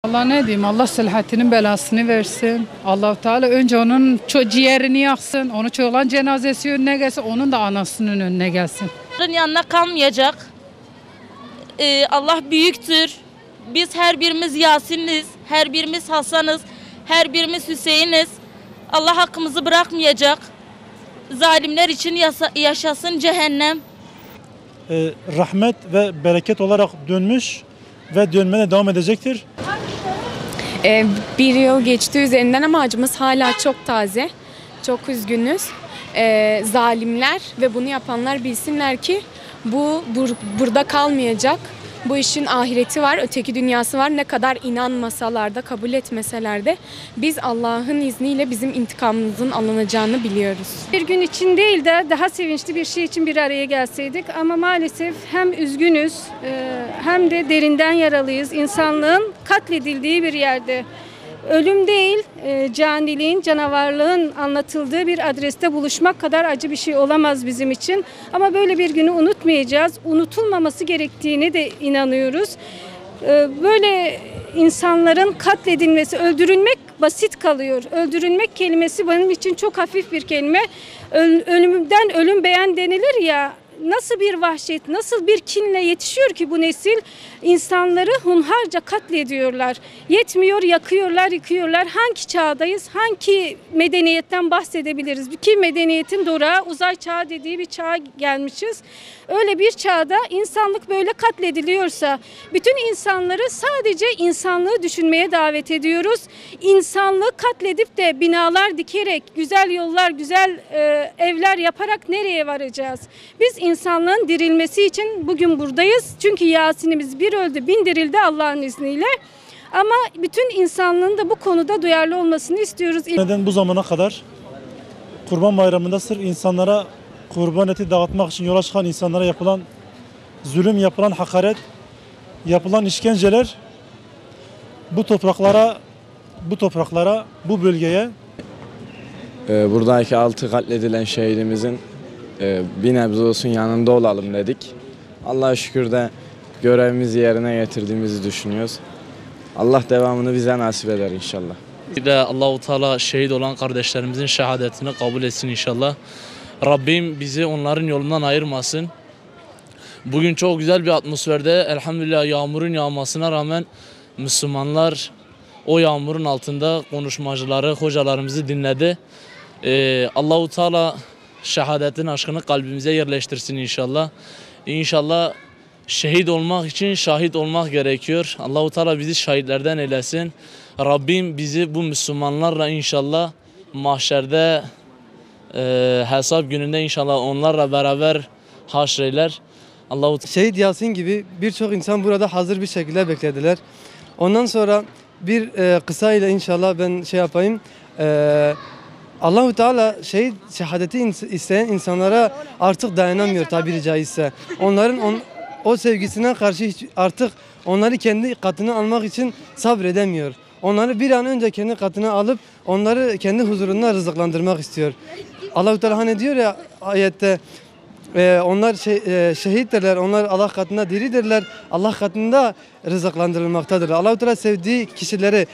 Allah ne diyeyim, Allah Selahattin'in belasını versin. Allah-u Teala önce onun ciğerini yaksın, onun olan cenazesi önüne gelsin, onun da anasının önüne gelsin. Yanına kalmayacak. Allah büyüktür. Biz her birimiz Yasin'iz, her birimiz Hasan'ız, her birimiz Hüseyin'iz. Allah hakkımızı bırakmayacak. Zalimler için yaşasın cehennem. Rahmet ve bereket olarak dönmüş ve dönmeye devam edecektir. Bir yıl geçti üzerinden ama acımız hala çok taze. Çok üzgünüz. Zalimler ve bunu yapanlar bilsinler ki bu burada kalmayacak. Bu işin ahireti var, öteki dünyası var. Ne kadar inanmasalar da, kabul etmeseler de biz Allah'ın izniyle bizim intikamımızın alınacağını biliyoruz. Bir gün için değil de daha sevinçli bir şey için bir araya gelseydik ama maalesef hem üzgünüz hem de derinden yaralıyız. İnsanlığın katledildiği bir yerde. Ölüm değil, caniliğin, canavarlığın anlatıldığı bir adreste buluşmak kadar acı bir şey olamaz bizim için. Ama böyle bir günü unutmayacağız. Unutulmaması gerektiğine de inanıyoruz. Böyle insanların katledilmesi, öldürülmek basit kalıyor. Öldürülmek kelimesi benim için çok hafif bir kelime. Ölümden ölüm beğen denilir ya. Nasıl bir vahşet, nasıl bir kinle yetişiyor ki bu nesil? İnsanları hunharca katlediyorlar. Yetmiyor, yakıyorlar, yıkıyorlar. Hangi çağdayız, hangi medeniyetten bahsedebiliriz? Ki medeniyetin dorağı uzay çağı dediği bir çağa gelmişiz. Öyle bir çağda insanlık böyle katlediliyorsa, bütün insanları sadece insanlığı düşünmeye davet ediyoruz. İnsanlığı katledip de binalar dikerek, güzel yollar, güzel evler yaparak nereye varacağız? Biz insanlığın dirilmesi için bugün buradayız. Çünkü Yasin'imiz bir öldü, bin dirildi Allah'ın izniyle. Ama bütün insanlığın da bu konuda duyarlı olmasını istiyoruz. Neden bu zamana kadar Kurban Bayramı'nda sırf insanlara kurban eti dağıtmak için yola çıkan insanlara yapılan zulüm, yapılan hakaret, yapılan işkenceler bu topraklara, bu bölgeye buradaki 6 katledilen şehidimizin bir nebze olsun yanında olalım dedik. Allah'a şükür de görevimizi yerine getirdiğimizi düşünüyoruz. Allah devamını bize nasip eder inşallah. Bir de Allah-u Teala şehit olan kardeşlerimizin şehadetini kabul etsin inşallah. Rabbim bizi onların yolundan ayırmasın. Bugün çok güzel bir atmosferde elhamdülillah yağmurun yağmasına rağmen Müslümanlar o yağmurun altında konuşmacıları, hocalarımızı dinledi. Allah-u Teala şehadetin aşkını kalbimize yerleştirsin inşallah. İnşallah şehit olmak için şahit olmak gerekiyor. Allah-u Teala bizi şahitlerden eylesin. Rabbim bizi bu Müslümanlarla inşallah mahşerde hesap gününde inşallah onlarla beraber haşreyler. Şehit Yasin gibi birçok insan burada hazır bir şekilde beklediler. Ondan sonra bir kısa ile inşallah ben yapayım. Allah-u Teala şehadeti isteyen insanlara artık dayanamıyor tabiri caizse. Onların o sevgisine karşı artık onları kendi katına almak için sabredemiyor. Onları bir an önce kendi katına alıp onları kendi huzurunda rızıklandırmak istiyor. Allah-u Teala hani diyor ya ayette onlar şehittirler, onlar Allah katında diridirler, Allah katında rızıklandırılmaktadır. Allah-u Teala sevdiği kişileri,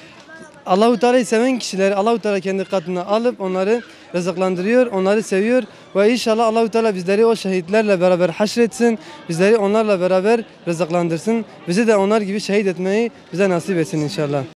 Allah-u Teala'yı seven kişileri Allah-u Teala kendi katına alıp onları rızıklandırıyor, onları seviyor ve inşallah Allah-u Teala bizleri o şehitlerle beraber haşretsin, bizleri onlarla beraber rızıklandırsın, bizi de onlar gibi şehit etmeyi bize nasip etsin inşallah.